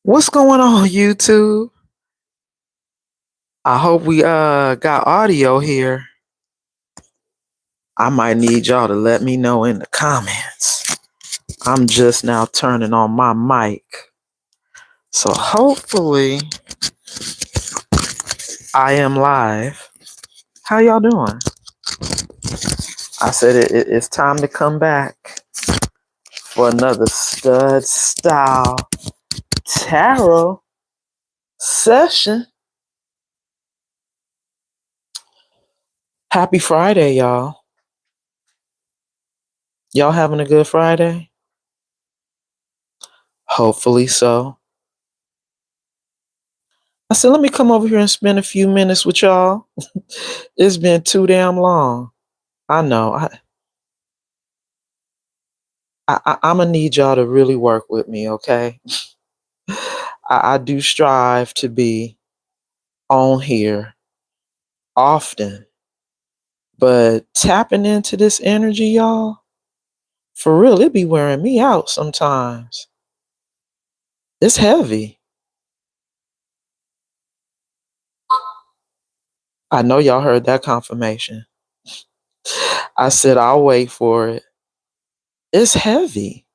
What's going on, YouTube? I hope we got audio here. I might need y'all to let me know in the comments. I'm just now turning on my mic. So hopefully I am live. How y'all doing? I said it's time to come back for another stud style tarot session. Happy Friday, y'all. Y'all having a good Friday? Hopefully so. I said, let me come over here and spend a few minutes with y'all. It's been too damn long. I know. I'm gonna need y'all to really work with me, okay? I do strive to be on here often, but tapping into this energy, y'all, for real, it be wearing me out sometimes. It's heavy. I know y'all heard that confirmation. I said I'll wait for it. It's heavy.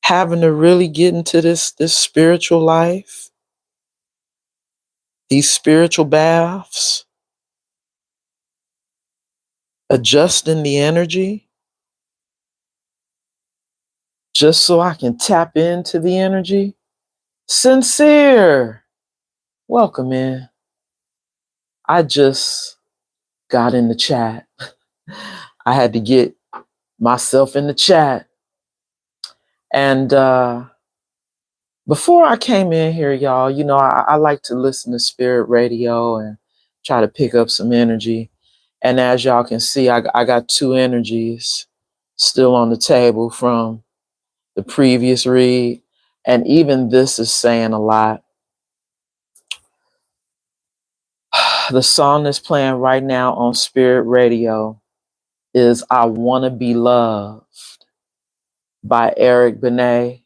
Having to really get into this spiritual life, these spiritual baths, adjusting the energy just so I can tap into the energy. Sincere, welcome in. I just got in the chat. I had to get myself in the chat. And before I came in here, y'all, you know, I like to listen to Spirit Radio and try to pick up some energy. And as y'all can see, I got two energies still on the table from the previous read. And even this is saying a lot. The song that's playing right now on Spirit Radio is I Wanna Be Loved by Eric Benet.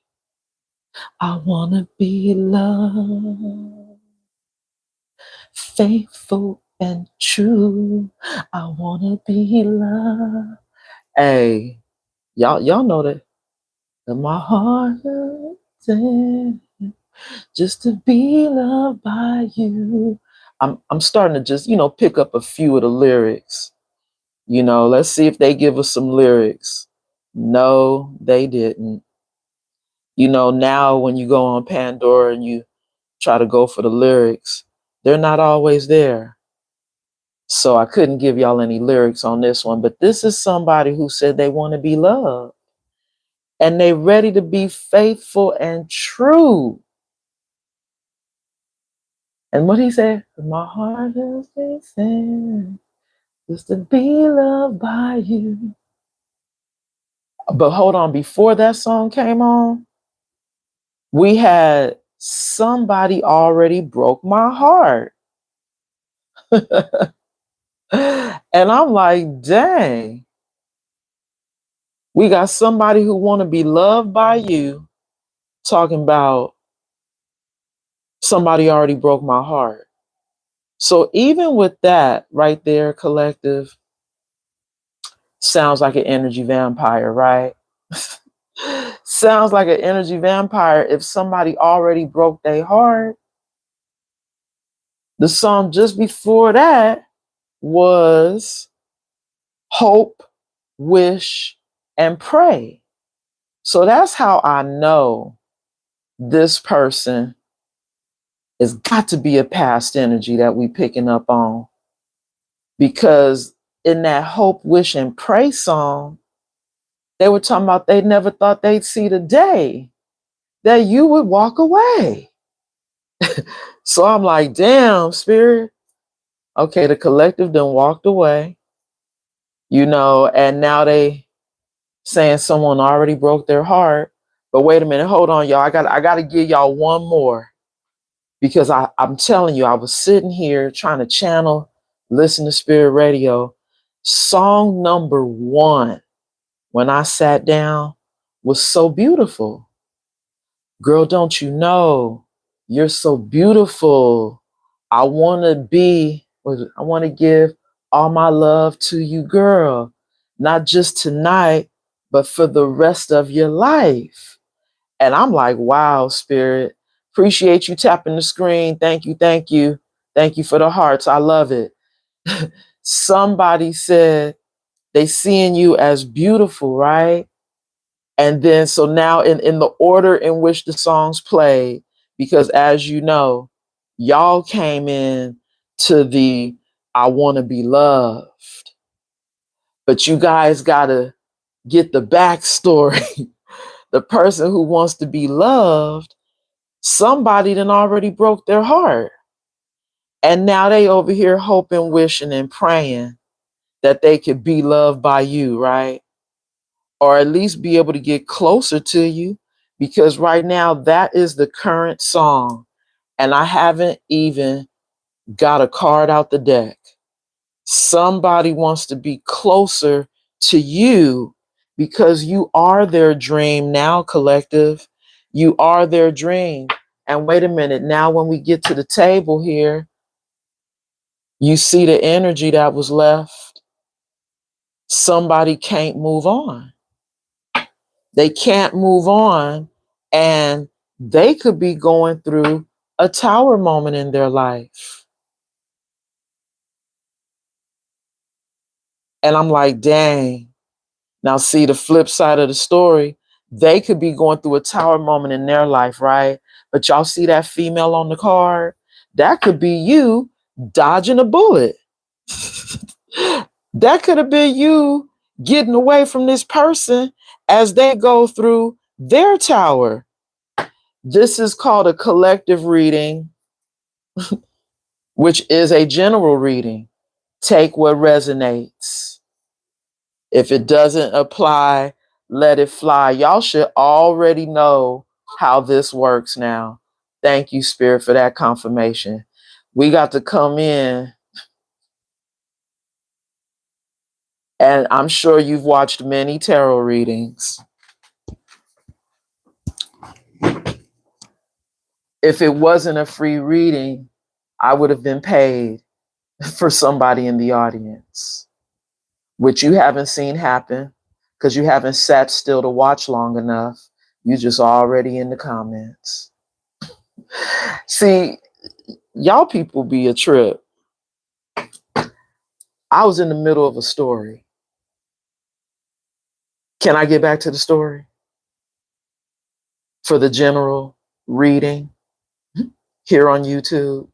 I wanna be loved, faithful and true. I wanna be loved. Hey, y'all know that my heart is just to be loved by you. I'm starting to just, pick up a few of the lyrics. Let's see if they give us some lyrics. No, they didn't. Now when you go on Pandora and you try to go for the lyrics, they're not always there. So I couldn't give y'all any lyrics on this one, but this is somebody who said they want to be loved and they ready to be faithful and true. And what he said, my heart is racing just to be loved by you. But hold on, before that song came on, we had somebody already broke my heart. And I'm like, dang, we got somebody who want to be loved by you talking about somebody already broke my heart. So even with that right there, collective, sounds like an energy vampire, right? Sounds like an energy vampire if somebody already broke their heart. The song just before that was Hope, Wish, and Pray. So that's how I know this person has got to be a past energy that we picking up on. Because in that Hope, Wish, and Pray song, they were talking about they never thought they'd see the day that you would walk away. So I'm like, damn, Spirit. Okay, the collective done walked away, and now they saying someone already broke their heart. But wait a minute, hold on, y'all. I got to give y'all one more because I'm telling you, I was sitting here trying to channel, listen to Spirit Radio. Song number 1, when I sat down, was so beautiful. Girl, don't you know you're so beautiful? I want to I want to give all my love to you, girl, not just tonight, but for the rest of your life. And I'm like, wow, spirit, appreciate you tapping the screen. Thank you, thank you. Thank you for the hearts. I love it. Somebody said they seeing you as beautiful, right? And then, so now in the order in which the songs played, because as you know, y'all came in to the I want to be loved, but you guys got to get the backstory. The person who wants to be loved, somebody done already broke their heart. And now they over here hoping, wishing, and praying that they could be loved by you, right? Or at least be able to get closer to you, because right now that is the current song. And I haven't even got a card out the deck. Somebody wants to be closer to you because you are their dream now, collective. You are their dream. And wait a minute, now when we get to the table here, you see the energy that was left. Somebody can't move on. They can't move on, and they could be going through a tower moment in their life. And I'm like, dang. Now, see the flip side of the story. They could be going through a tower moment in their life, right? But y'all see that female on the card? That could be you dodging a bullet. That could have been you getting away from this person as they go through their tower. This is called a collective reading, which is a general reading. Take what resonates. If it doesn't apply, let it fly. Y'all should already know how this works now. Thank you, Spirit, for that confirmation. We got to come in, and I'm sure you've watched many tarot readings. If it wasn't a free reading, I would have been paid for somebody in the audience, which you haven't seen happen because you haven't sat still to watch long enough. You just already in the comments. See, y'all people be a trip. I was in the middle of a story. Can I get back to the story for the general reading here on YouTube?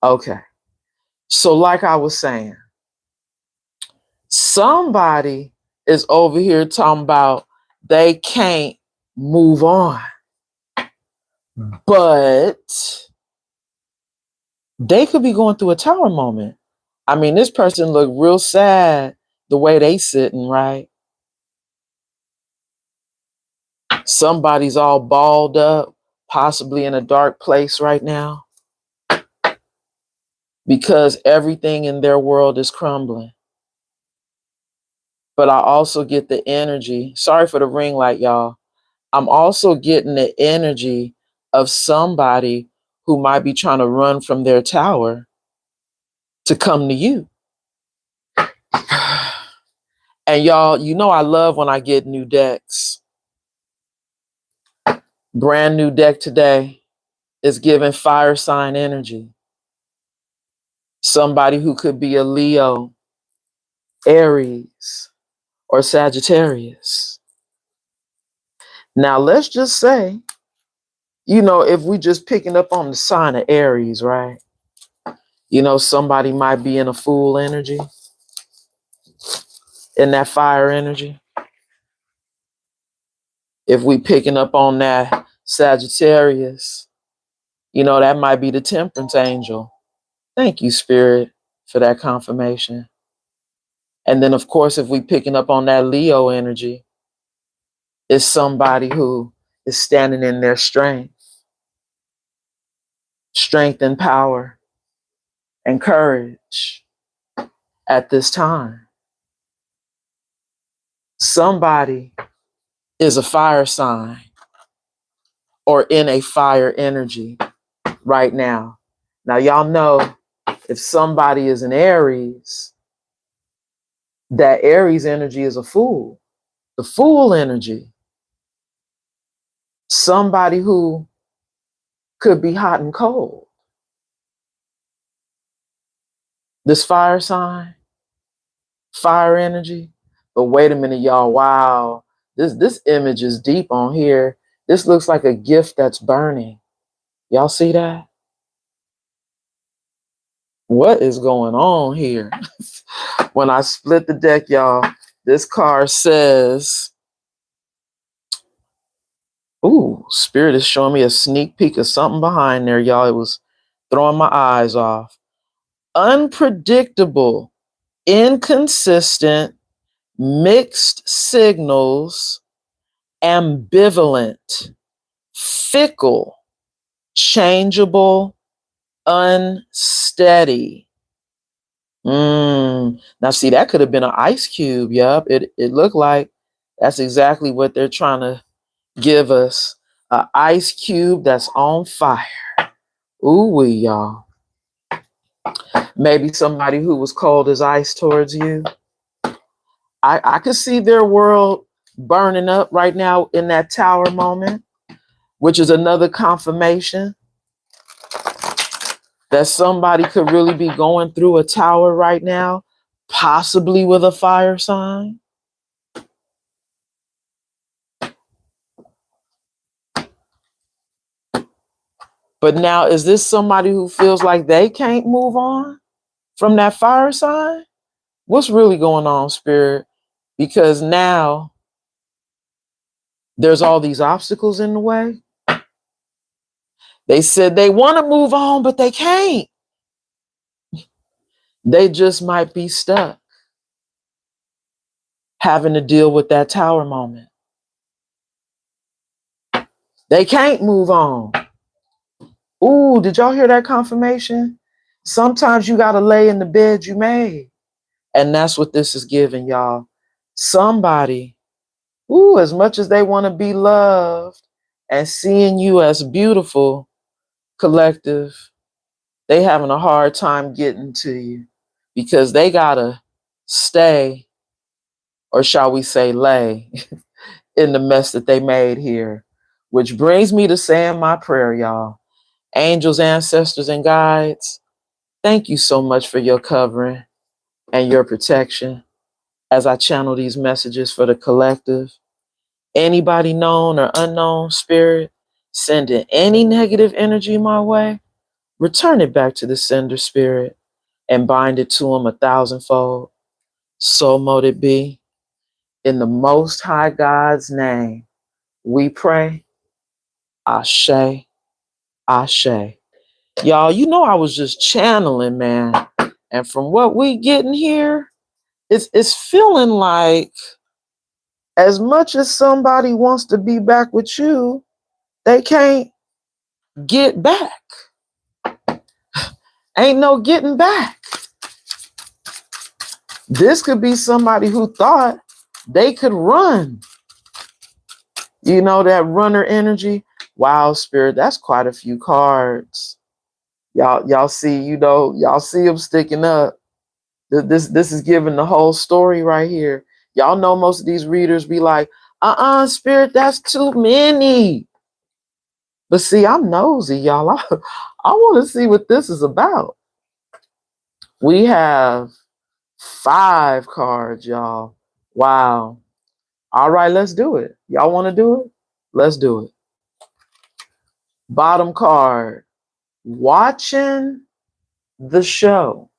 Okay. So like I was saying, somebody is over here talking about they can't move on, but they could be going through a tower moment. I mean, this person looked real sad the way they sitting, right? Somebody's all balled up, possibly in a dark place right now, because everything in their world is crumbling. But I also get the energy. Sorry for the ring light, y'all. I'm also getting the energy of somebody who might be trying to run from their tower to come to you. And y'all, you know I love when I get new decks. Brand new deck today is giving fire sign energy. Somebody who could be a Leo, Aries, or Sagittarius. Now, let's just say, you know, if we just picking up on the sign of Aries, right? You know, somebody might be in a fool energy, in that fire energy. If we picking up on that Sagittarius, you know, that might be the temperance angel. Thank you, Spirit, for that confirmation. And then, of course, if we picking up on that Leo energy, it's somebody who is standing in their strength and power and courage at this time. Somebody is a fire sign or in a fire energy right now. Now, y'all know if somebody is an Aries, that Aries energy is a fool. The fool energy. Somebody who could be hot and cold. This fire sign, fire energy. But wait a minute, y'all. Wow. This image is deep on here. This looks like a gift that's burning. Y'all see that? What is going on here? When I split the deck, y'all, this card says, ooh, Spirit is showing me a sneak peek of something behind there, y'all. It was throwing my eyes off. Unpredictable, inconsistent, mixed signals, ambivalent, fickle, changeable, unsteady. Now, see, that could have been an ice cube. Yup, it looked like that's exactly what they're trying to give us. An ice cube that's on fire. Ooh-wee, y'all. Maybe somebody who was cold as ice towards you. I could see their world burning up right now in that tower moment, which is another confirmation that somebody could really be going through a tower right now, possibly with a fire sign. But now, is this somebody who feels like they can't move on from that fire sign? What's really going on, Spirit? Because now there's all these obstacles in the way. They said they want to move on, but they can't. They just might be stuck having to deal with that tower moment. They can't move on. Ooh, did y'all hear that confirmation? Sometimes you got to lay in the bed you made. And that's what this is giving, y'all. Somebody, ooh, as much as they want to be loved and seeing you as beautiful, collective, they having a hard time getting to you because they got to stay, or shall we say lay, in the mess that they made here. Which brings me to saying my prayer, y'all. Angels, ancestors, and guides, thank you so much for your covering and your protection as I channel these messages for the collective. Anybody known or unknown, Spirit, sending any negative energy my way, return it back to the sender, Spirit, and bind it to them 1,000-fold. So mote it be. In the Most High God's name, we pray. Ashe, Ashe. Y'all, you know I was just channeling, man. And from what we getting here, it's feeling like as much as somebody wants to be back with you, they can't get back. Ain't no getting back. This could be somebody who thought they could run. You know, that runner energy. Wow, Spirit, that's quite a few cards. Y'all see, y'all see them sticking up. This is giving the whole story right here. Y'all know most of these readers be like, Spirit, that's too many. But see, I'm nosy, y'all. I want to see what this is about. We have 5 cards, y'all. Wow. All right, let's do it. Y'all want to do it? Let's do it. Bottom card. Watching the show.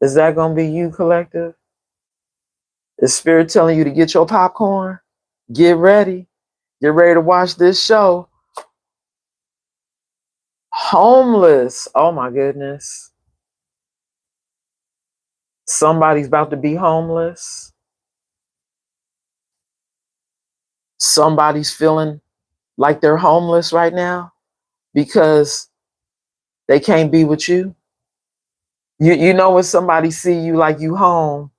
Is that going to be you, collective? Is Spirit telling you to get your popcorn? Get ready. Get ready to watch this show. Homeless. Oh my goodness. Somebody's about to be homeless. Somebody's feeling like they're homeless right now because they can't be with you. You know when somebody see you like you home,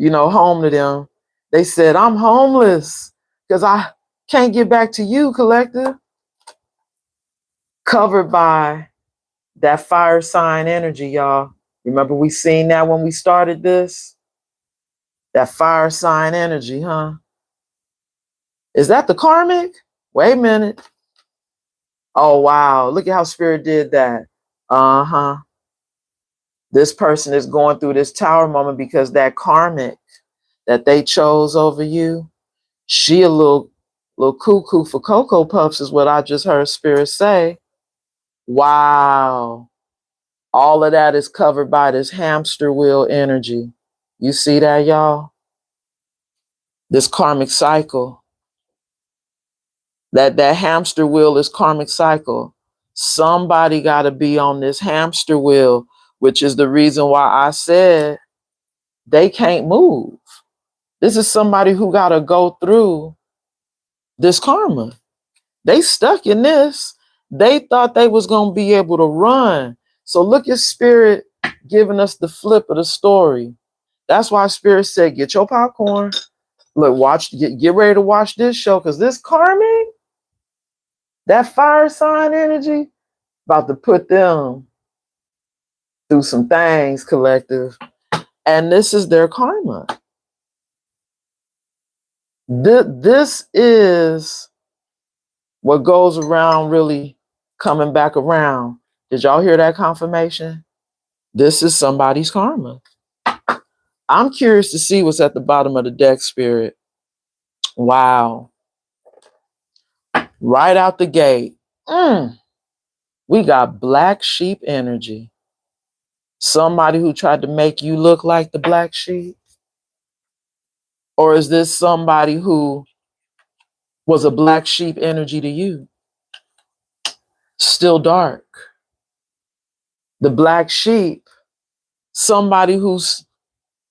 home to them, they said, I'm homeless because can't get back to you, collective. Covered by that fire sign energy, y'all. Remember we seen that when we started this? That fire sign energy, huh? Is that the karmic? Wait a minute. Oh, wow. Look at how spirit did that. Uh-huh. This person is going through this tower moment because that karmic that they chose over you, she a little cuckoo for Cocoa Puffs is what I just heard spirit say. Wow. All of that is covered by this hamster wheel energy. You see that, y'all? This karmic cycle. That hamster wheel is karmic cycle. Somebody got to be on this hamster wheel, which is the reason why I said they can't move. This is somebody who got to go through this karma. They stuck in this. They thought they was going to be able to run. So look at spirit giving us the flip of the story. That's why spirit said, get your popcorn. Look, get ready to watch this show, because this karmic, that fire sign energy, about to put them through some things, collective. And this is their karma. This is what goes around really coming back around. Did y'all hear that confirmation? This is somebody's karma. I'm curious to see what's at the bottom of the deck, spirit. Wow. Right out the gate. We got black sheep energy. Somebody who tried to make you look like the black sheep? Or is this somebody who was a black sheep energy to you? Still dark. The black sheep, somebody who's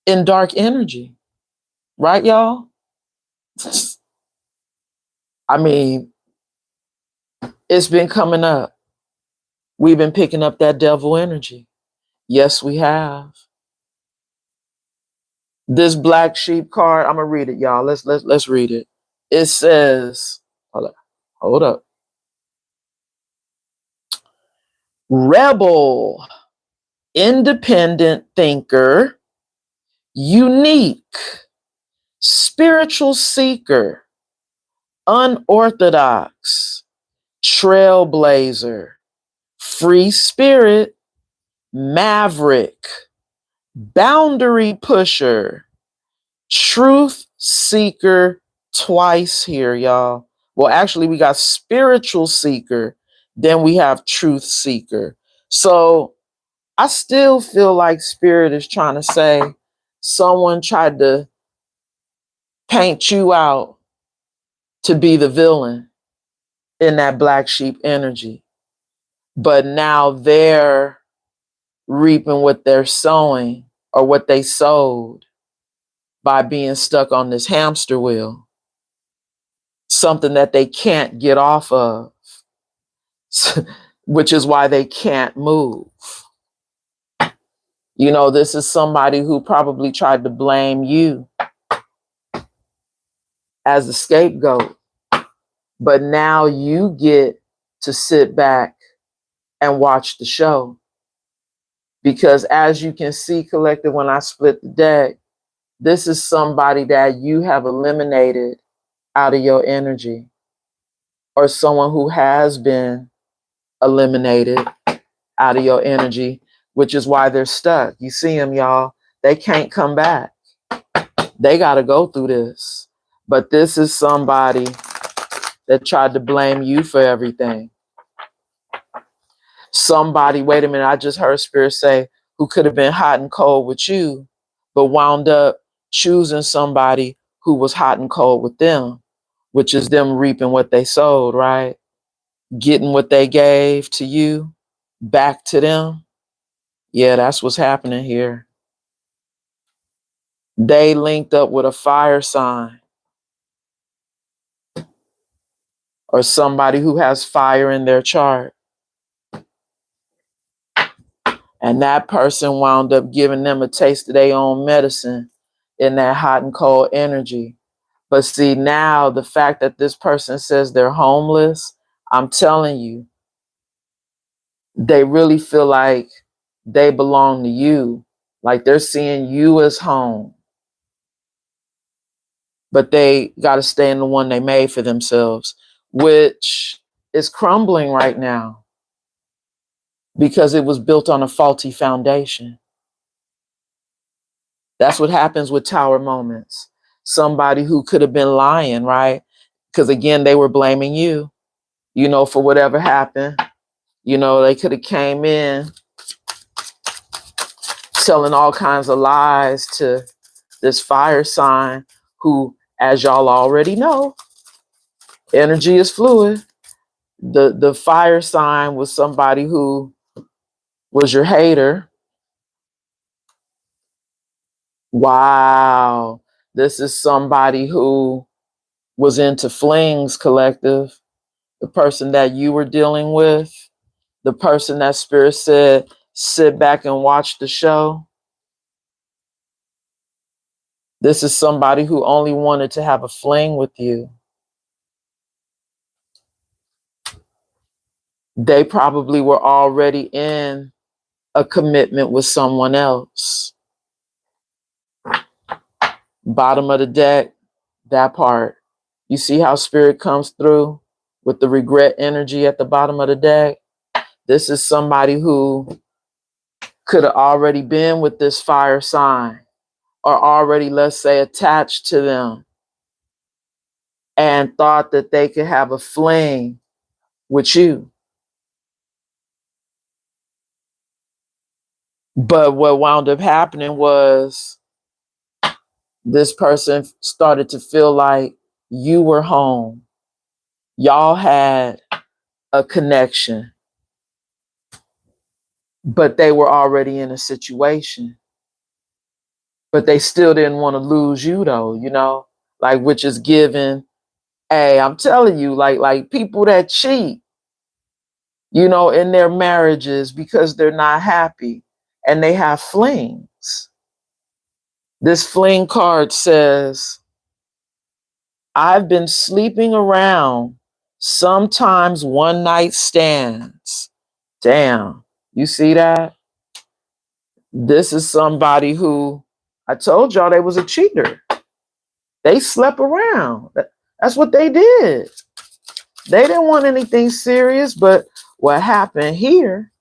in dark energy. Right, y'all? I mean, it's been coming up. We've been picking up that devil energy. Yes, we have. This black sheep card, I'm gonna read it, y'all. Let's read it. It says, hold up. Rebel, independent thinker, unique, spiritual seeker, unorthodox, trailblazer, free spirit, maverick, boundary pusher, truth seeker, twice here, y'all. Well, actually, we got spiritual seeker, then we have truth seeker. So I still feel like spirit is trying to say someone tried to paint you out to be the villain in that black sheep energy. But now they're reaping what they're sowing or what they sowed by being stuck on this hamster wheel, something that they can't get off of, which is why they can't move. You know, this is somebody who probably tried to blame you as the scapegoat, but now you get to sit back and watch the show. Because as you can see, collective, when I split the deck, this is somebody that you have eliminated out of your energy, or someone who has been eliminated out of your energy, which is why they're stuck. You see them, y'all. They can't come back. They got to go through this. But this is somebody that tried to blame you for everything. Somebody, wait a minute, I just heard spirit say, who could have been hot and cold with you, but wound up choosing somebody who was hot and cold with them, which is them reaping what they sowed, right? Getting what they gave to you back to them. Yeah, that's what's happening here. They linked up with a fire sign or somebody who has fire in their chart. And that person wound up giving them a taste of their own medicine in that hot and cold energy. But see, now the fact that this person says they're homeless, I'm telling you, they really feel like they belong to you. Like they're seeing you as home. But they got to stay in the one they made for themselves, which is crumbling right now because it was built on a faulty foundation. That's what happens with tower moments. Somebody who could have been lying, right? Because again, they were blaming you, for whatever happened. They could have came in telling all kinds of lies to this fire sign who, as y'all already know, energy is fluid. The fire sign was somebody who was your hater. Wow. This is somebody who was into Fling's collective, the person that you were dealing with, the person that Spirit said, sit back and watch the show. This is somebody who only wanted to have a fling with you. They probably were already in a commitment with someone else. Bottom of the deck, that part. You see how Spirit comes through with the regret energy at the bottom of the deck? This is somebody who could have already been with this fire sign or already, let's say, attached to them and thought that they could have a fling with you. But what wound up happening was this person started to feel like you were home. Y'all had a connection, but they were already in a situation. But they still didn't want to lose you though, like which is given. Hey, I'm telling you, like people that cheat, in their marriages because they're not happy and they have flings. This fling card says, I've been sleeping around, sometimes one night stands. Damn, you see that? This is somebody who, I told y'all they was a cheater. They slept around. That's what they did. They didn't want anything serious, but what happened here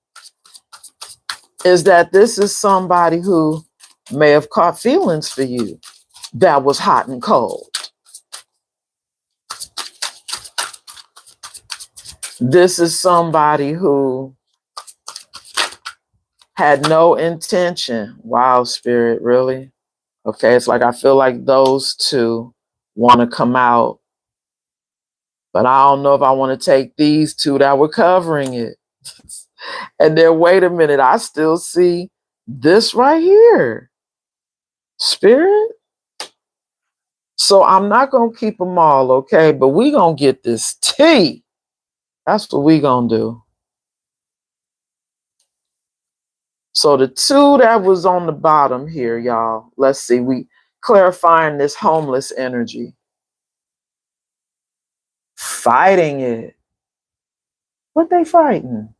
is that this is somebody who may have caught feelings for you that was hot and cold. This is somebody who had no intention. Wow, Spirit, really? Okay, it's like I feel like those two want to come out, but I don't know if I want to take these two that were covering it. And then, wait a minute, I still see this right here. Spirit? So I'm not going to keep them all, okay? But we going to get this tea. That's what we going to do. So the two that was on the bottom here, y'all, let's see, we clarifying this homeless energy. Fighting it. What they fighting?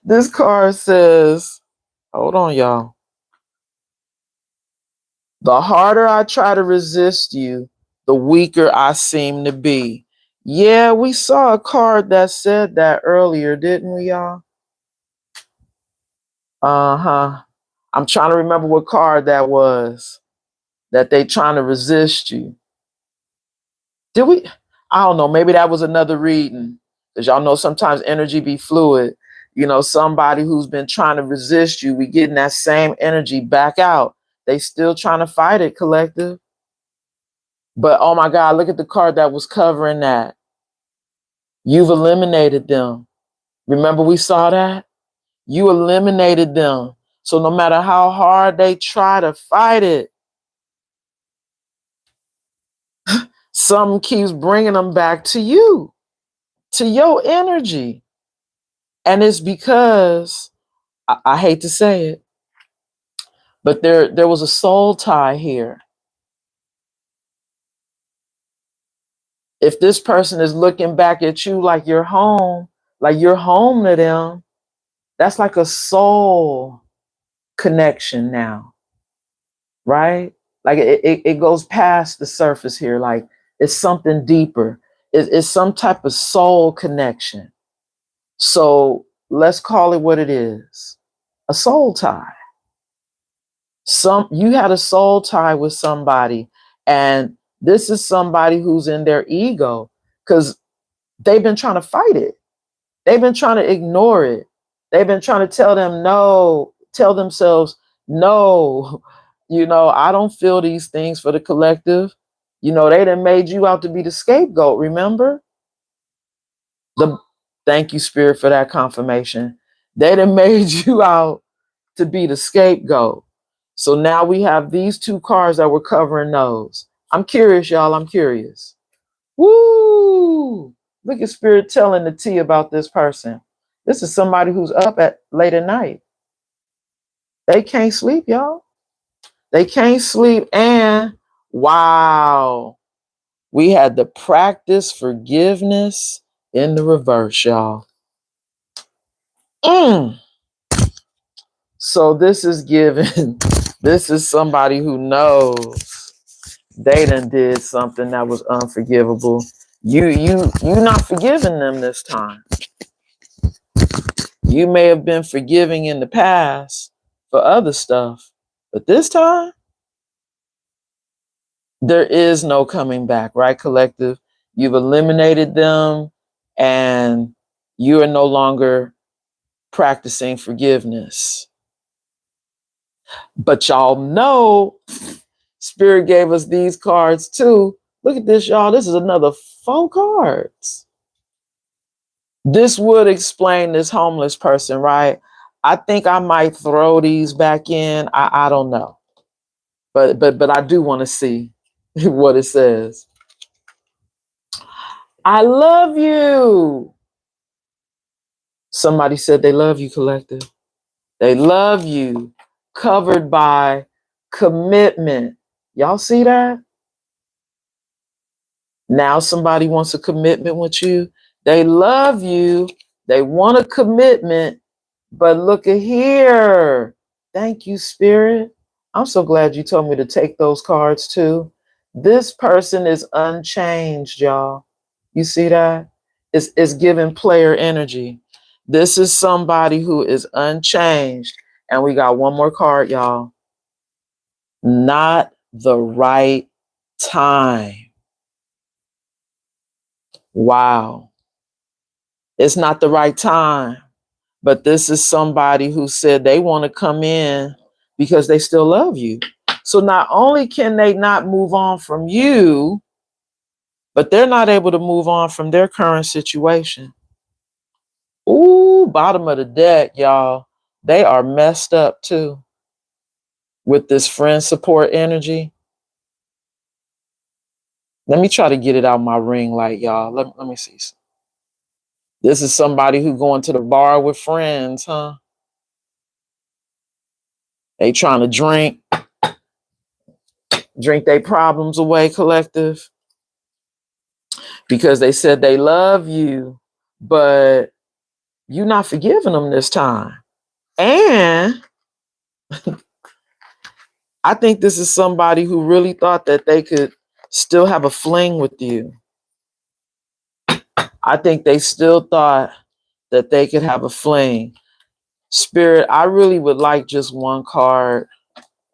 This card says, hold on, y'all. The harder I try to resist you, the weaker I seem to be. Yeah, we saw a card that said that earlier, didn't we, y'all? Uh-huh. I'm trying to remember what card that was, that they trying to resist you. Did we? I don't know. Maybe that was another reading. Because y'all know sometimes energy be fluid. Somebody who's been trying to resist you, we getting that same energy back out. They still trying to fight it, collective. But oh my God, look at the card that was covering that. You've eliminated them. Remember we saw that? You eliminated them. So no matter how hard they try to fight it, something keeps bringing them back to you, to your energy. And it's because, I hate to say it, but there was a soul tie here. If this person is looking back at you like you're home to them, that's like a soul connection now, right? Like it goes past the surface here. Like it's something deeper. It's some type of soul connection. So let's call it what it is. A soul tie. You had a soul tie with somebody, and this is somebody who's in their ego because they've been trying to fight it. They've been trying to ignore it. They've been trying to tell themselves, no, I don't feel these things for the collective. They done made you out to be the scapegoat, remember? The Thank you, Spirit, for that confirmation. They done made you out to be the scapegoat. So now we have these two cards that were covering those. I'm curious, y'all. I'm curious. Woo! Look at Spirit telling the tea about this person. This is somebody who's up at late at night. They can't sleep, y'all. They can't sleep. And wow, we had to practice forgiveness in the reverse, y'all. So this is given. This is somebody who knows they done did something that was unforgivable. You not forgiving them this time. You may have been forgiving in the past for other stuff, but this time there is no coming back, right, collective? You've eliminated them and you are no longer practicing forgiveness. But y'all know Spirit gave us these cards too. Look at this, y'all. This is another 4 cards. This would explain this homeless person, right? I think I might throw these back in. I don't know. But I do want to see what it says. I love you. Somebody said they love you, collective. They love you, covered by commitment. Y'all see that? Now somebody wants a commitment with you. They love you. They want a commitment. But look at here. Thank you, Spirit. I'm so glad you told me to take those cards too. This person is unchanged, y'all. You see that? It's giving player energy. This is somebody who is unchanged. And we got one more card, y'all. Not the right time. Wow. It's not the right time. But this is somebody who said they want to come in because they still love you. So not only can they not move on from you, but they're not able to move on from their current situation. Ooh, bottom of the deck, y'all. They are messed up too with this friend support energy. Let me try to get it out my ring light, y'all. Let me see. This is somebody who going to the bar with friends, huh? They trying to drink their problems away, collective, because they said they love you, but you're not forgiving them this time. And I think this is somebody who really thought that they could still have a fling with you. I think they still thought that they could have a fling. Spirit, I really would like just one card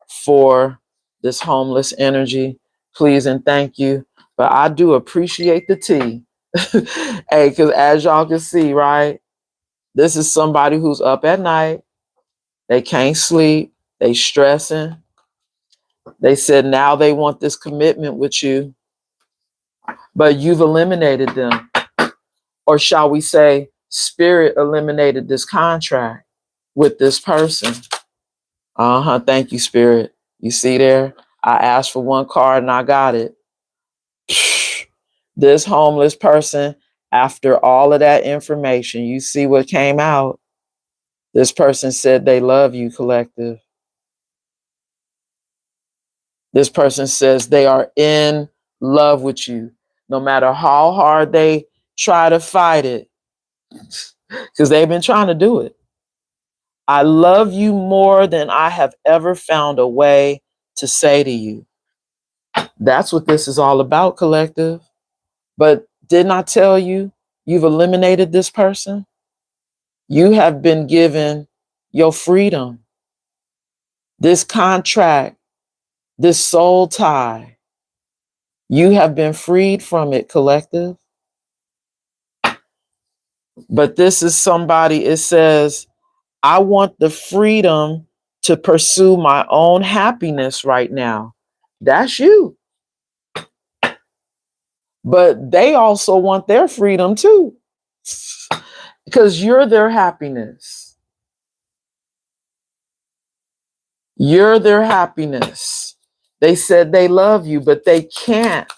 for this homeless energy. Please and thank you. But I do appreciate the tea. Hey, because as y'all can see, right? This is somebody who's up at night. They can't sleep. They stressing. They said now they want this commitment with you, but you've eliminated them. Or shall we say, Spirit eliminated this contract with this person. Thank you, Spirit. You see there? I asked for one card and I got it. This homeless person, after all of that information, you see what came out. This person said they love you, collective. This person says they are in love with you. no matter how hard they try to fight it, because they've been trying to do it. I love you more than I have ever found a way to say to you. That's what this is all about, collective. But didn't I tell you, you've eliminated this person? You have been given your freedom, this contract, this soul tie. You have been freed from it, collective. But this is somebody, it says, I want the freedom to pursue my own happiness right now. That's you. But they also want their freedom too, because you're their happiness. You're their happiness. They said they love you, but they can't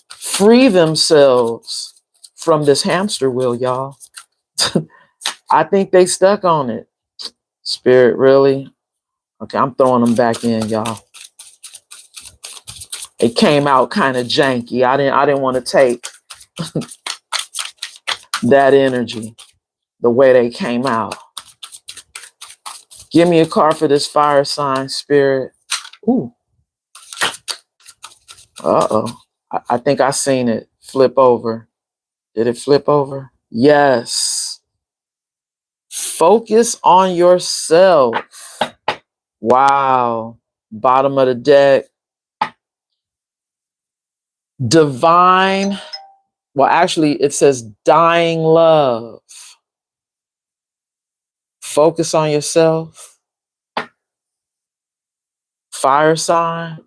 free themselves from this hamster wheel, y'all. I think they stuck on it. Spirit, really? Okay, I'm throwing them back in, y'all. It came out kind of janky. I didn't want to take that energy the way they came out. Give me a card for this fire sign, Spirit. Ooh. Uh-oh. I think I seen it flip over. Did it flip over? Yes. Focus on yourself. Wow. Bottom of the deck. Divine. Well, actually, it says dying love. Focus on yourself. Fire sign.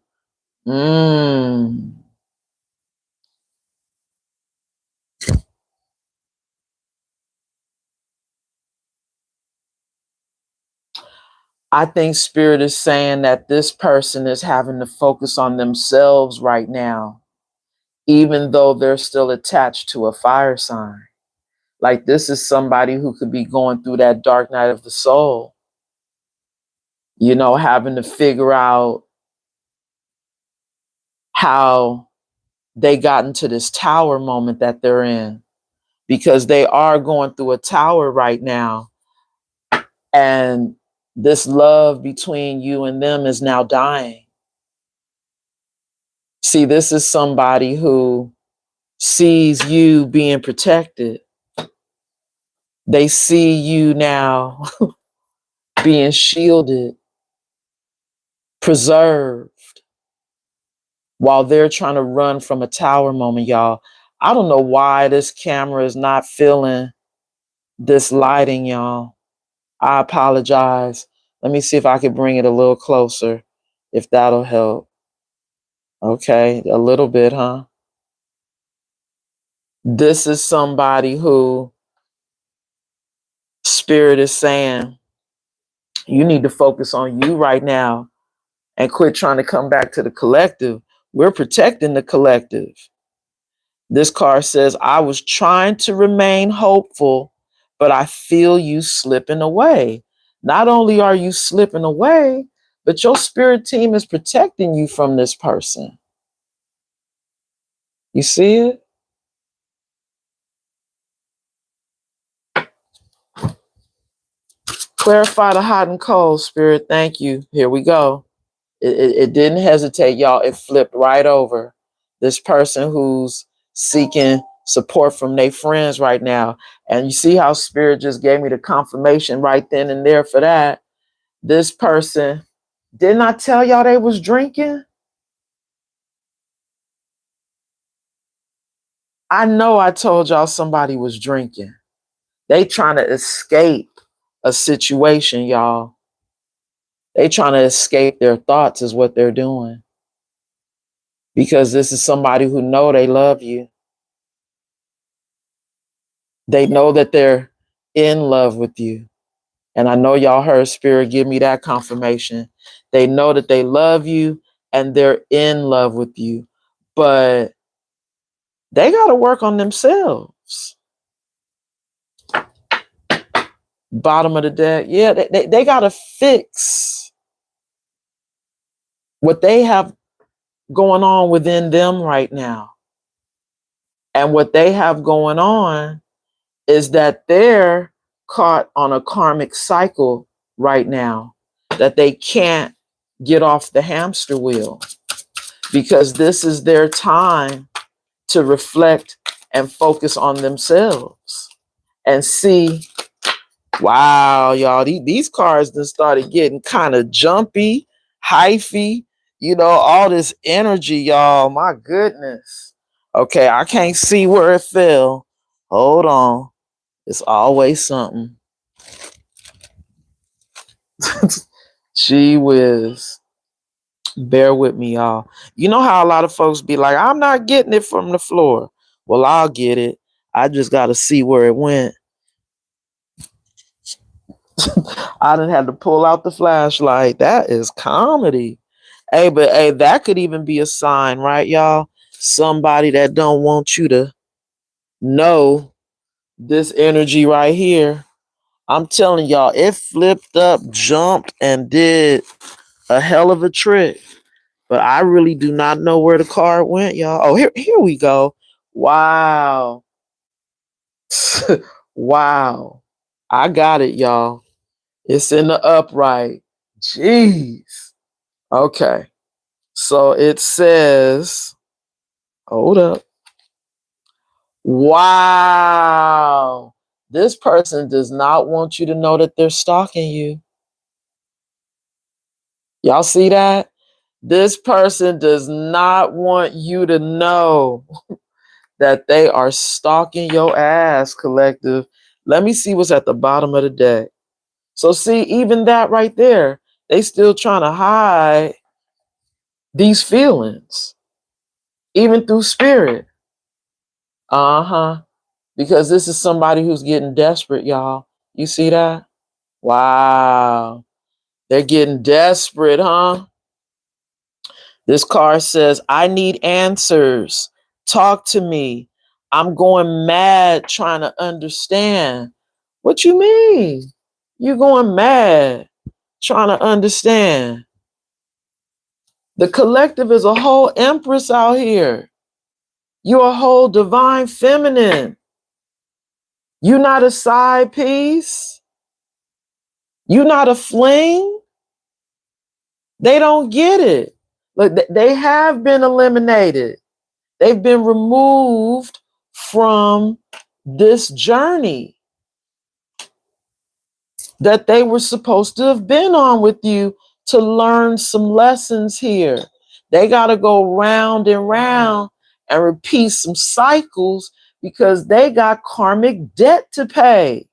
I think Spirit is saying that this person is having to focus on themselves right now, even though they're still attached to a fire sign. Like this is somebody who could be going through that dark night of the soul, having to figure out how they got into this tower moment that they're in, because they are going through a tower right now. And this love between you and them is now dying. See, this is somebody who sees you being protected. They see you now being shielded, preserved, while they're trying to run from a tower moment, y'all. I don't know why this camera is not feeling this lighting, y'all. I apologize. Let me see if I can bring it a little closer, if that'll help. Okay, a little bit, huh? This is somebody who Spirit is saying, you need to focus on you right now and quit trying to come back to the collective. We're protecting the collective. This card says, I was trying to remain hopeful, but I feel you slipping away. Not only are you slipping away, but your spirit team is protecting you from this person. You see it? Clarify the hot and cold, Spirit. Thank you. Here we go. It didn't hesitate, y'all. It flipped right over. This person who's seeking support from their friends right now. And you see how Spirit just gave me the confirmation right then and there for that. This person, didn't I tell y'all they was drinking? I know I told y'all somebody was drinking. They trying to escape a situation, y'all. They trying to escape their thoughts is what they're doing. Because this is somebody who know they love you. They know that they're in love with you. And I know y'all heard Spirit give me that confirmation. They know that they love you and they're in love with you. But they got to work on themselves. Bottom of the deck. Yeah, they got to fix what they have going on within them right now. And what they have going on is that they're caught on a karmic cycle right now, that they can't get off the hamster wheel, because this is their time to reflect and focus on themselves and see, wow, y'all, these cars done started getting kind of jumpy, hyphy, all this energy, y'all. My goodness. Okay, I can't see where it fell. Hold on. It's always something. Gee whiz. Bear with me, y'all. You know how a lot of folks be like, I'm not getting it from the floor. Well, I'll get it. I just got to see where it went. I done had to pull out the flashlight. That is comedy. Hey, but hey, that could even be a sign, right, y'all? Somebody that don't want you to know this energy right here. I'm telling y'all, it flipped up, jumped, and did a hell of a trick. But I really do not know where the card went, y'all. Oh, here we go. Wow. Wow. I got it, y'all. It's in the upright. Jeez. Okay. So it says, hold up. Wow. This person does not want you to know that they're stalking you. Y'all see that? This person does not want you to know that they are stalking your ass, collective. Let me see what's at the bottom of the deck. So see, even that right there, they still trying to hide these feelings, even through spirit. Uh-huh. Because this is somebody who's getting desperate, y'all. You see that? Wow. They're getting desperate, huh? This card says, I need answers. Talk to me. I'm going mad trying to understand. What you mean? You going mad trying to understand? The collective is a whole empress out here. You're a whole divine feminine. You're not a side piece. You're not a fling. They don't get it. Look, they have been eliminated. They've been removed from this journey that they were supposed to have been on with you to learn some lessons here. They got to go round and round and repeat some cycles because they got karmic debt to pay.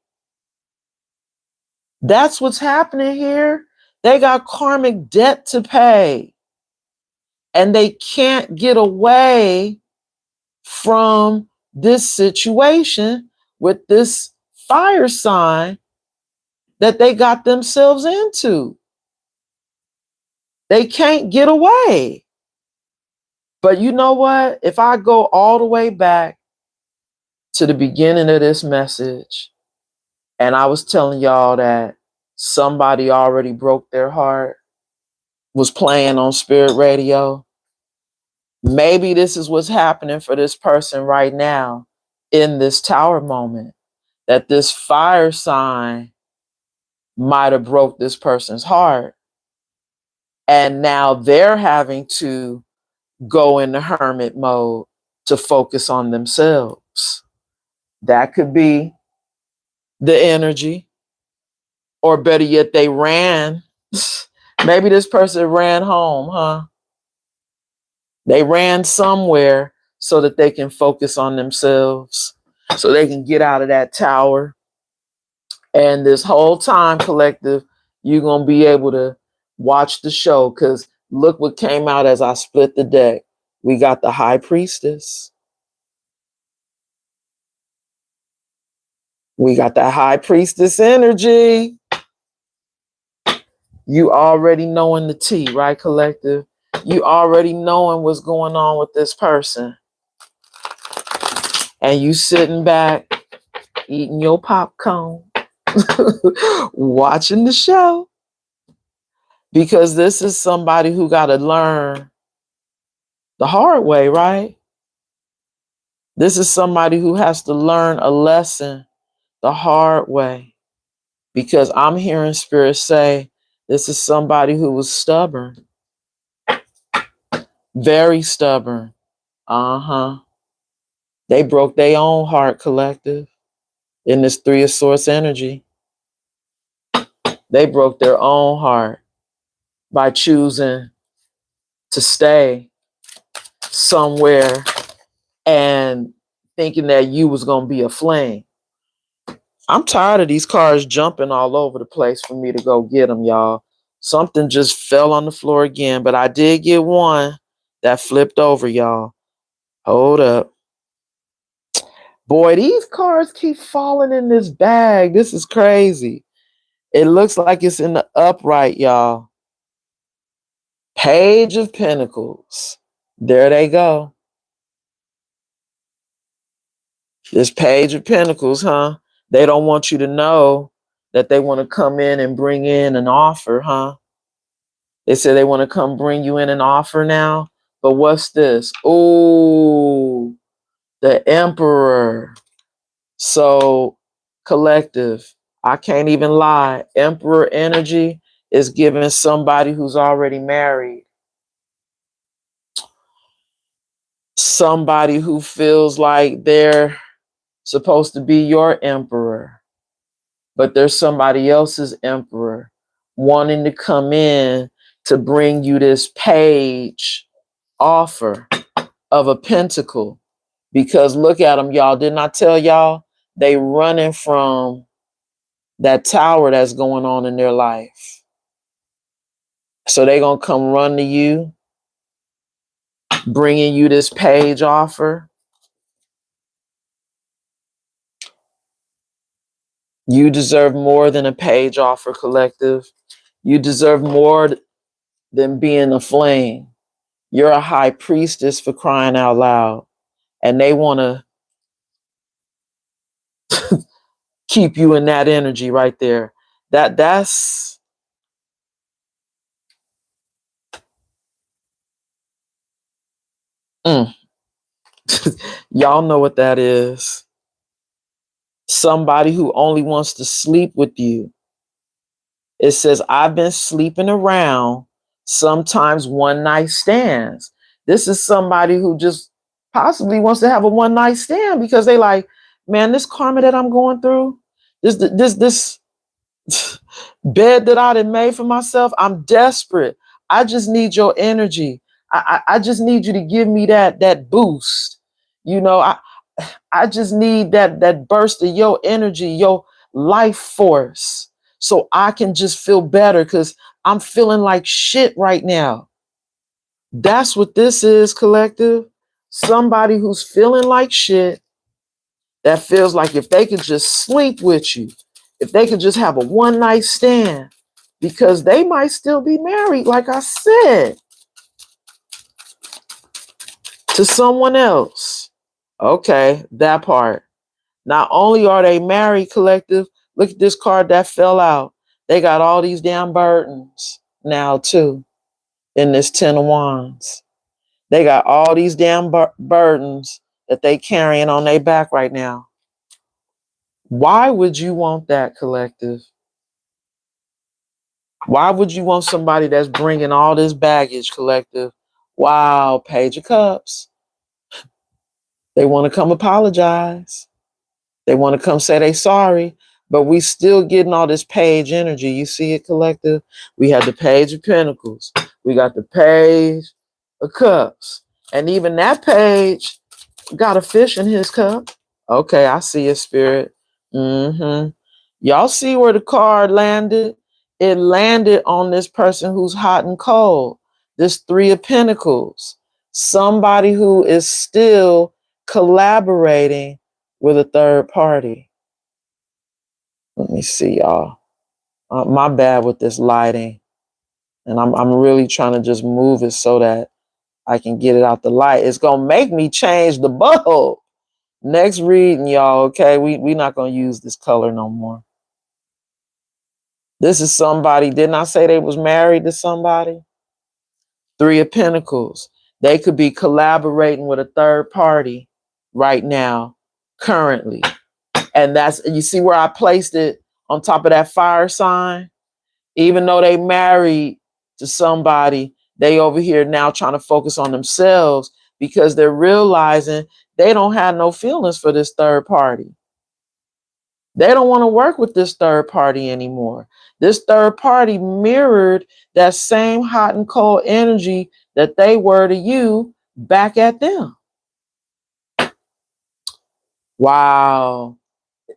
That's what's happening here. They got karmic debt to pay. And they can't get away from this situation with this fire sign that they got themselves into. They can't get away. But you know what? If I go all the way back to the beginning of this message, and I was telling y'all that somebody already broke their heart, was playing on Spirit Radio, maybe this is what's happening for this person right now in this tower moment, that this fire sign might have broke this person's heart. And now they're having to go into hermit mode to focus on themselves. That could be the energy. Or better yet, they ran. Maybe this person ran home, huh? They ran somewhere so that they can focus on themselves, so they can get out of that tower. And this whole time, collective, you're going to be able to watch the show, because look what came out as I split the deck. We got the High Priestess. We got that High Priestess energy. You already knowing the tea, right, collective? You already knowing what's going on with this person. And you sitting back, eating your popcorn, watching the show. Because this is somebody who got to learn the hard way, right? This is somebody who has to learn a lesson the hard way, because I'm hearing spirit say this is somebody who was stubborn, very stubborn. Uh-huh. They broke their own heart, collective, in this Three of Swords energy. They broke their own heart by choosing to stay somewhere and thinking that you was going to be a flame. I'm tired of these cars jumping all over the place for me to go get them, y'all. Something just fell on the floor again, but I did get one that flipped over, y'all. Hold up. Boy, these cars keep falling in this bag. This is crazy. It looks like it's in the upright, y'all. Page of Pentacles. There they go. This Page of Pentacles, huh? They don't want you to know that they want to come in and bring in an offer, huh? They say they want to come bring you in an offer now. But what's this? Oh, the Emperor. So, collective, I can't even lie. Emperor energy is giving somebody who's already married, somebody who feels like they're supposed to be your emperor, but there's somebody else's emperor wanting to come in to bring you this page offer of a pentacle. Because look at them, y'all. Didn't I tell y'all they running from that tower that's going on in their life? So they gonna come run to you, bringing you this page offer. You deserve more than a page offer, collective. You deserve more than being a flame. You're a high priestess, for crying out loud. And they want to keep you in that energy right there. That's mm. Y'all know what that is. Somebody who only wants to sleep with you. It says, I've been sleeping around, sometimes one night stands. This is somebody who just possibly wants to have a one night stand because they like, man, this karma that I'm going through, this bed that I done made for myself, I'm desperate. I just need your energy. I just need you to give me that boost. You know, I just need that burst of your energy, your life force, so I can just feel better because I'm feeling like shit right now. That's what this is, collective. Somebody who's feeling like shit, that feels like if they could just sleep with you, if they could just have a one night stand, because they might still be married, like I said, to someone else. Okay, that part. Not only are they married, collective, look at this card that fell out. They got all these damn burdens now, too, in this Ten of Wands. They got all these damn burdens that they carrying on their back right now. Why would you want that, collective? Why would you want somebody that's bringing all this baggage, collective? Wow, Page of Cups. They want to come apologize. They want to come say they sorry, but we still getting all this page energy. You see it, collective? We had the Page of Pentacles. We got the Page of Cups. And even that page got a fish in his cup. Okay, I see it, spirit. Mm-hmm. Y'all see where the card landed? It landed on this person who's hot and cold. This Three of Pentacles. Somebody who is still collaborating with a third party. Let me see, y'all. My bad with this lighting. And I'm really trying to just move it so that I can get it out the light. It's going to make me change the bulb. Next reading, y'all, okay? We not going to use this color no more. This is somebody, didn't I say they was married to somebody? Three of Pentacles. They could be collaborating with a third party. right now, currently. And you see where I placed it on top of that fire sign? Even though they married to somebody, they over here now trying to focus on themselves because they're realizing they don't have no feelings for this third party. They don't want to work with this third party anymore. This third party mirrored that same hot and cold energy that they were to you back at them. Wow.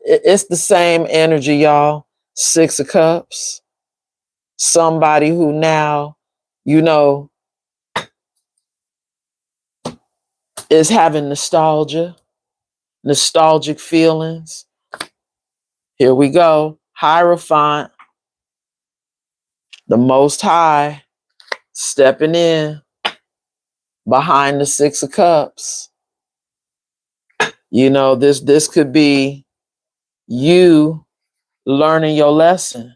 It's the same energy, y'all. Six of Cups. Somebody who now, you know, is having nostalgic feelings. Here we go. Hierophant, the Most High, stepping in behind the Six of Cups. You know, this could be you learning your lesson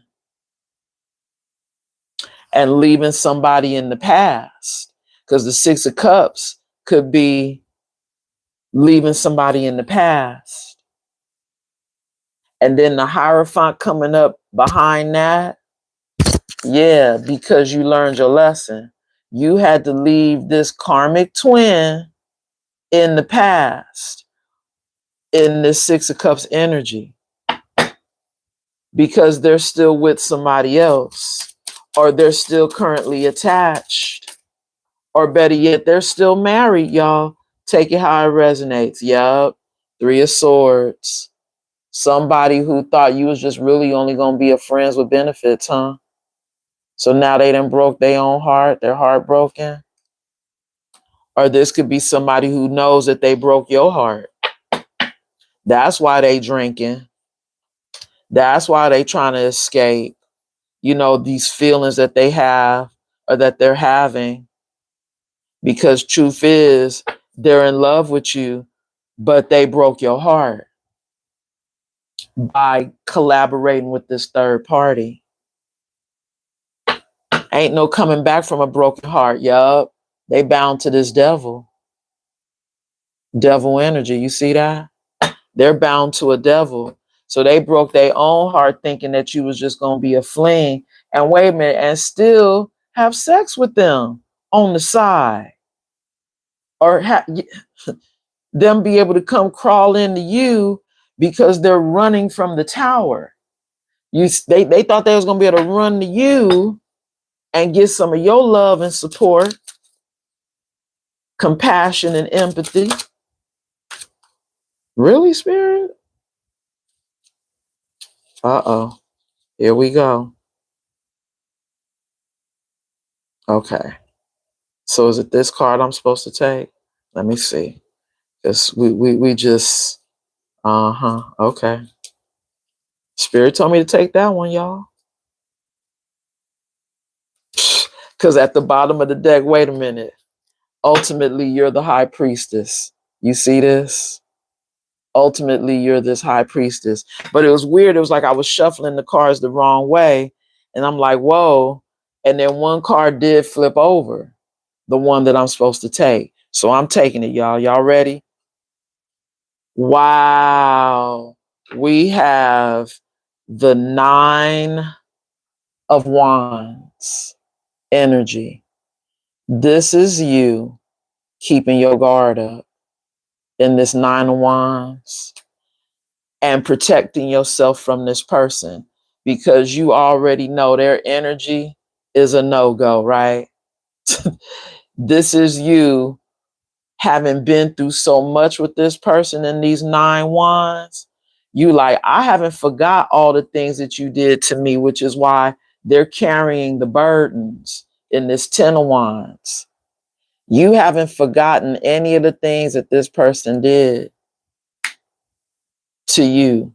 and leaving somebody in the past. Because the Six of Cups could be leaving somebody in the past. And then the Hierophant coming up behind that. Yeah, because you learned your lesson. You had to leave this karmic twin in the past in this Six of Cups energy because they're still with somebody else, or they're still currently attached, or better yet, they're still married, y'all. Take it how it resonates. Yup. Three of Swords. Somebody who thought you was just really only going to be a friends with benefits, huh? So now they done broke their own heart. They're heartbroken. Or this could be somebody who knows that they broke your heart. That's why they drinking. That's why they trying to escape, you know, these feelings that they have or that they're having. Because truth is, they're in love with you, but they broke your heart by collaborating with this third party. Ain't no coming back from a broken heart. Yup. They bound to this devil energy. You see that? They're bound to a devil. So they broke their own heart thinking that you was just going to be a fling and wait a minute and still have sex with them on the side, or them be able to come crawl into you because they're running from the tower. They thought they was going to be able to run to you and get some of your love and support, compassion and empathy. Really, Spirit? Uh-oh. Here we go. Okay. So is it this card I'm supposed to take? Let me see. Because we just, okay. Spirit told me to take that one, y'all. Because at the bottom of the deck, wait a minute. Ultimately, you're the high priestess. You see this? Ultimately, you're this high priestess. But it was weird. It was like I was shuffling the cards the wrong way. And I'm like, whoa. And then one card did flip over, the one that I'm supposed to take. So I'm taking it, y'all. Y'all ready? Wow. We have the Nine of Wands energy. This is you keeping your guard up in this Nine of Wands and protecting yourself from this person because you already know their energy is a no-go, right? This is you having been through so much with this person in these Nine Wands. You like, I haven't forgot all the things that you did to me, which is why they're carrying the burdens in this Ten of Wands. You haven't forgotten any of the things that this person did to you.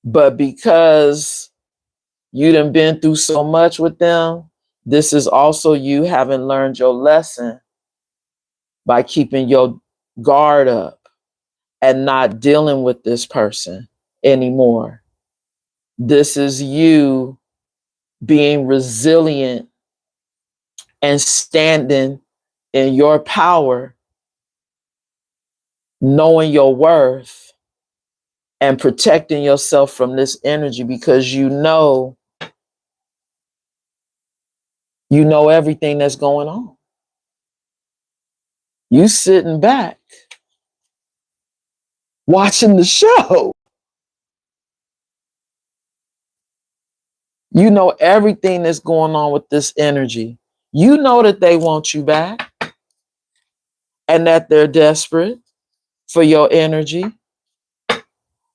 But because you done been through so much with them, this is also you having learned your lesson by keeping your guard up and not dealing with this person anymore. This is you being resilient and standing in your power knowing your worth and protecting yourself from this energy, because you know everything that's going on. You sitting back watching the show. You know everything that's going on with this energy. You know that they want you back and that they're desperate for your energy.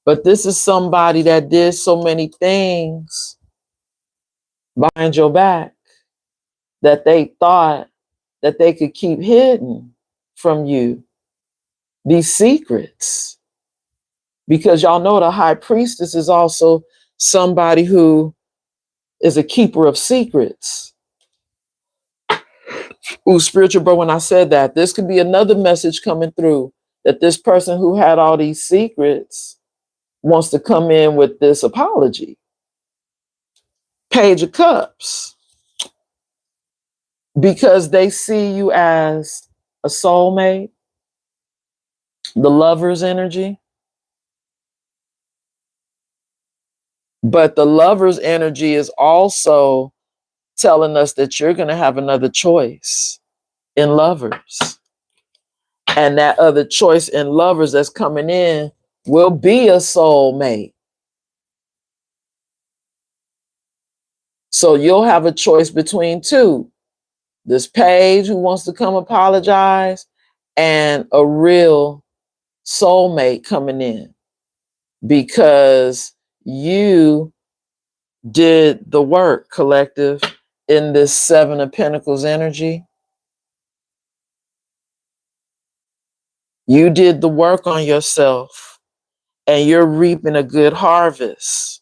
But this is somebody that did so many things behind your back that they thought that they could keep hidden from you, these secrets. Because y'all know the high priestess is also somebody who is a keeper of secrets. Ooh, spiritual bro, when I said that, this could be another message coming through, that this person who had all these secrets wants to come in with this apology. Page of Cups. Because they see you as a soulmate, the lover's energy. But the lover's energy is also telling us that you're going to have another choice in lovers. And that other choice in lovers that's coming in will be a soulmate. So you'll have a choice between two. This page who wants to come apologize and a real soulmate coming in, because you did the work, collective, in this Seven of Pentacles energy. You did the work on yourself and you're reaping a good harvest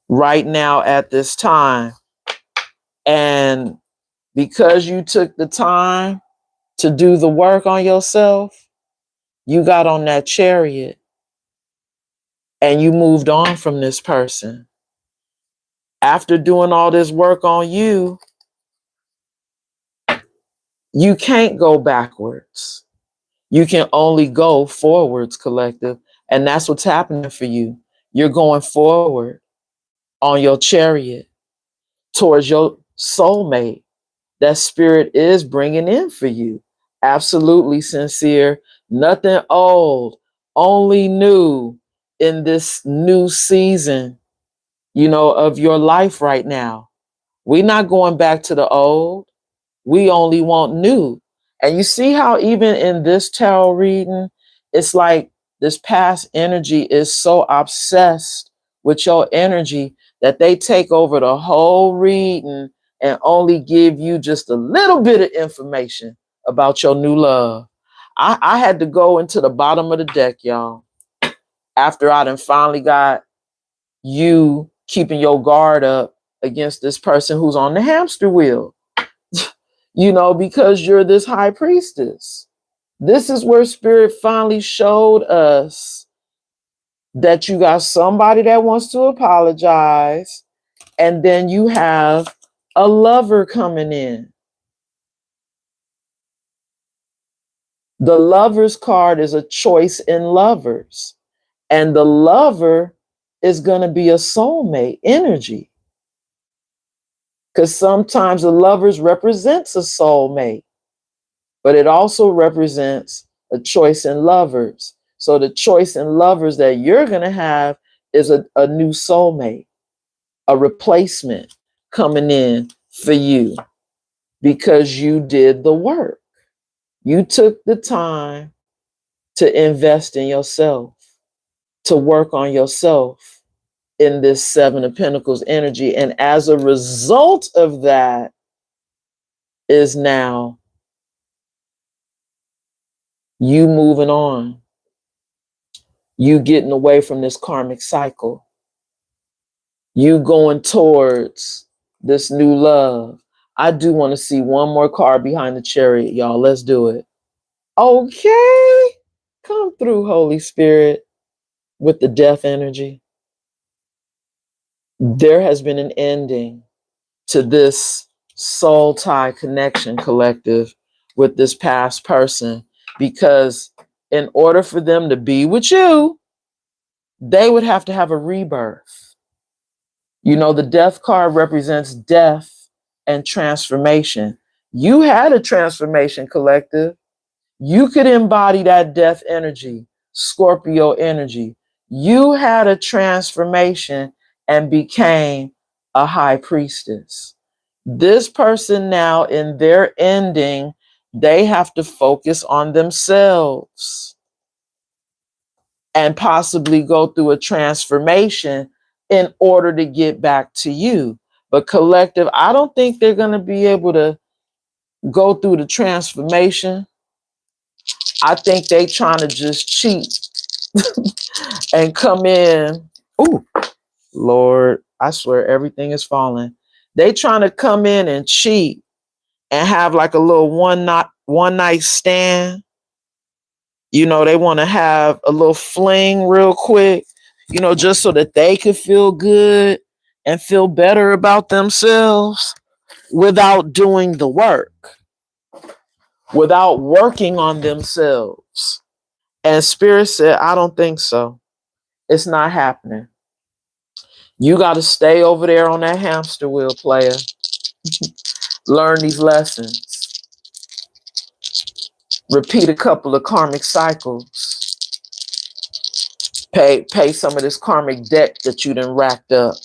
right now at this time. And because you took the time to do the work on yourself, you got on that chariot and you moved on from this person. After doing all this work on you, you can't go backwards. You can only go forwards, collective. And that's what's happening for you. You're going forward on your chariot towards your soulmate that spirit is bringing in for you. Absolutely sincere. Nothing old, only new in this new season, of your life right now. We're not going back to the old. We only want new. And you see how even in this tarot reading, it's like this past energy is so obsessed with your energy that they take over the whole reading and only give you just a little bit of information about your new love. I had to go into the bottom of the deck, y'all, after I done finally got you keeping your guard up against this person who's on the hamster wheel. Because you're this high priestess. This is where spirit finally showed us that you got somebody that wants to apologize, and then you have a lover coming in. The lover's card is a choice in lovers, and the lover is going to be a soulmate energy, because sometimes the lovers represents a soulmate, but it also represents a choice in lovers. So the choice in lovers that you're going to have is a new soulmate, a replacement coming in for you, because you did the work. You took the time to invest in yourself, to work on yourself in this Seven of Pentacles energy. And as a result of that is now you moving on, you getting away from this karmic cycle, you going towards this new love. I do want to see one more card behind the chariot, y'all. Let's do it. Okay. Come through, Holy Spirit, with the death energy. There has been an ending to this soul tie connection, collective, with this past person. because in order for them to be with you, they would have to have a rebirth. You know, the death card represents death and transformation. You had a transformation, collective. You could embody that death energy, Scorpio energy. You had a transformation and became a high priestess. This person now, in their ending, they have to focus on themselves and possibly go through a transformation in order to get back to you. But collective, I don't think they're going to be able to go through the transformation. I think they trying to just cheat and come in. Ooh, Lord, I swear everything is falling. They trying to come in and cheat and have like a little one night stand. You know, they want to have a little fling real quick, you know, just so that they could feel good and feel better about themselves without doing the work, without working on themselves. And Spirit said, I don't think so. It's not happening. You got to stay over there on that hamster wheel, player. Learn these lessons. Repeat a couple of karmic cycles. Pay some of this karmic debt that you done racked up,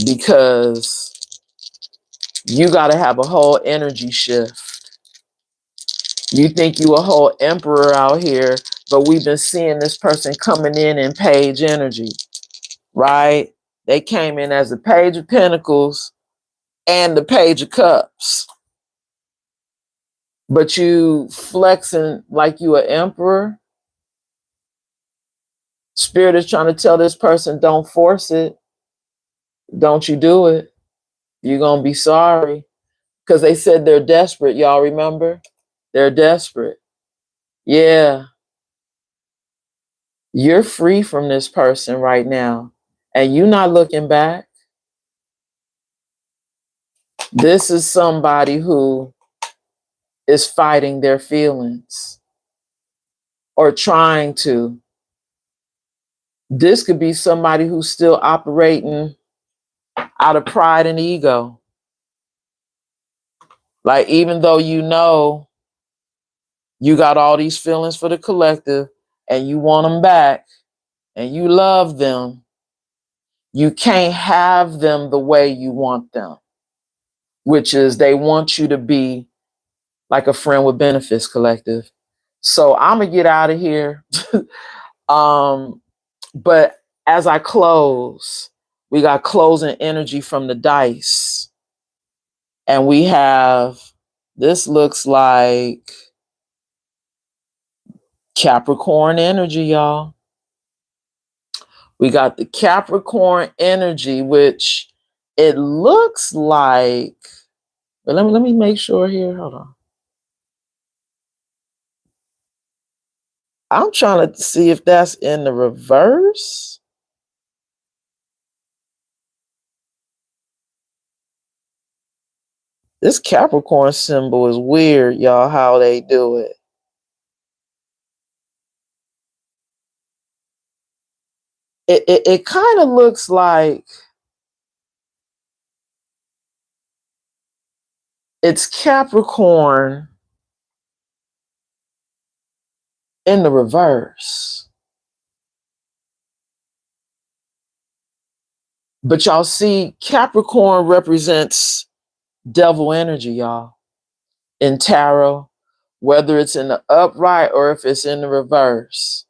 because you got to have a whole energy shift. You think you a whole emperor out here, but we've been seeing this person coming in page energy, right? They came in as the page of pentacles and the page of cups, but you flexing like you an emperor. Spirit is trying to tell this person, don't force it. Don't you do it. You're going to be sorry. Because they said they're desperate. Y'all remember? They're desperate. Yeah. You're free from this person right now. And you're not looking back. This is somebody who is fighting their feelings or trying to. This could be somebody who's still operating out of pride and ego. Like, even though you know you got all these feelings for the collective and you want them back and you love them, you can't have them the way you want them, which is they want you to be like a friend with benefits, collective. So I'm going to get out of here. But as I close, we got closing energy from the dice. And we have, this looks like Capricorn energy, y'all. We got the Capricorn energy, which it looks like, but let me make sure here. Hold on. I'm trying to see if that's in the reverse. This Capricorn symbol is weird, y'all, how they do it. It kind of looks like it's Capricorn in the reverse. But y'all see, Capricorn represents devil energy, y'all, in tarot, whether it's in the upright or if it's in the reverse.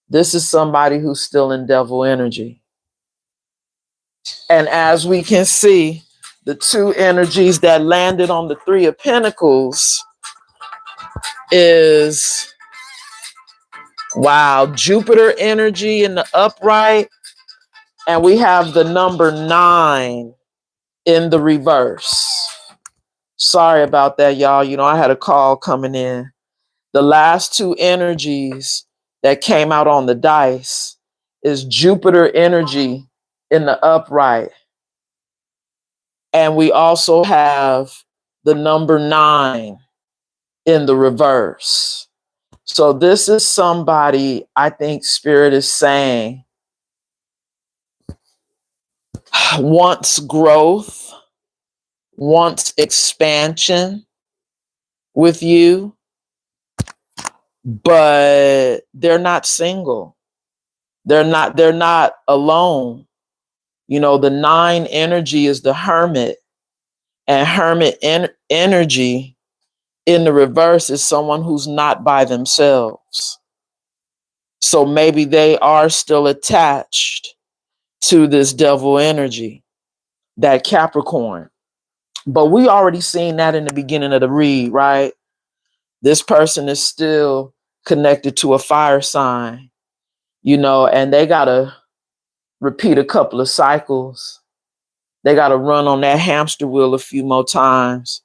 This is somebody who's still in devil energy. And as we can see, the two energies that landed on the Three of Pentacles is, wow, Jupiter energy in the upright, and we have the number 9 in the reverse. Sorry about that, y'all. You know, I had a call coming in. The last two energies that came out on the dice is Jupiter energy in the upright. And we also have the number 9 in the reverse. So this is somebody I think Spirit is saying wants growth, wants expansion with you, but they're not single. They're not alone. You know, the 9 energy is the hermit, and energy in the reverse is someone who's not by themselves. So maybe they are still attached to this devil energy, that Capricorn. But we already seen that in the beginning of the read, right? This person is still connected to a fire sign, you know, and they got to repeat a couple of cycles. They got to run on that hamster wheel a few more times,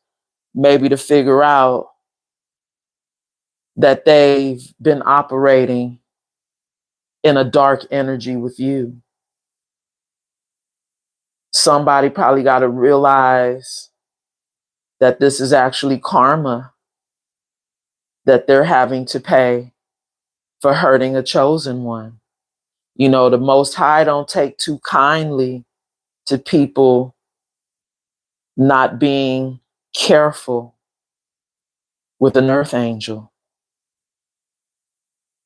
maybe to figure out that they've been operating in a dark energy with you. Somebody probably got to realize that this is actually karma that they're having to pay for hurting a chosen one. You know, the Most High don't take too kindly to people not being careful with an earth angel.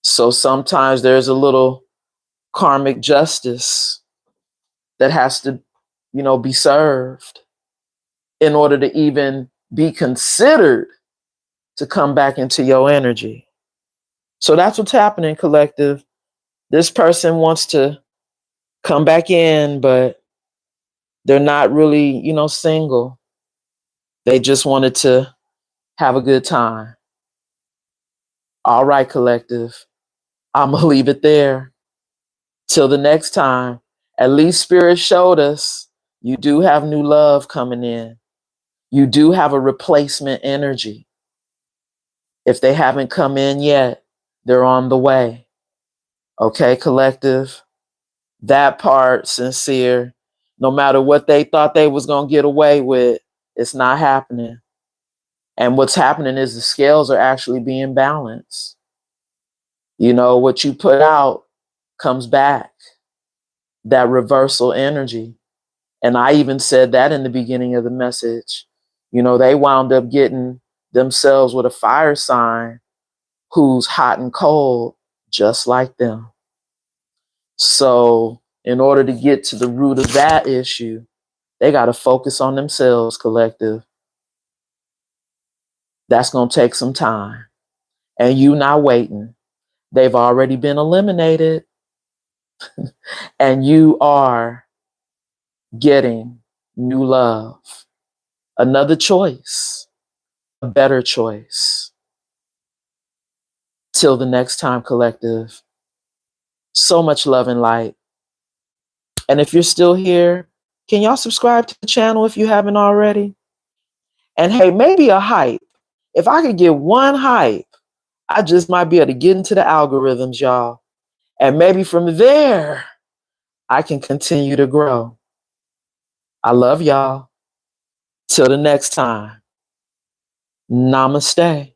So sometimes there's a little karmic justice that has to, you know, be served in order to even be considered to come back into your energy. So that's what's happening, collective. This person wants to come back in, but they're not really, you know, single. They just wanted to have a good time. All right, collective. I'm going to leave it there. Till the next time. At least Spirit showed us you do have new love coming in. You do have a replacement energy. If they haven't come in yet, they're on the way. Okay, collective. That part, sincere. No matter what they thought they was going to get away with, it's not happening. And what's happening is the scales are actually being balanced. You know, what you put out comes back. That reversal energy. And I even said that in the beginning of the message. You know, they wound up getting themselves with a fire sign who's hot and cold, just like them. So in order to get to the root of that issue, they got to focus on themselves, collective. That's going to take some time. And you not waiting. They've already been eliminated. And you are getting new love. Another choice. A better choice. Till the next time, collective. So much love and light. And if you're still here, can y'all subscribe to the channel if you haven't already? And hey, maybe a hype. If I could get one hype, I just might be able to get into the algorithms, y'all. And maybe from there, I can continue to grow. I love y'all. Till the next time. Namaste.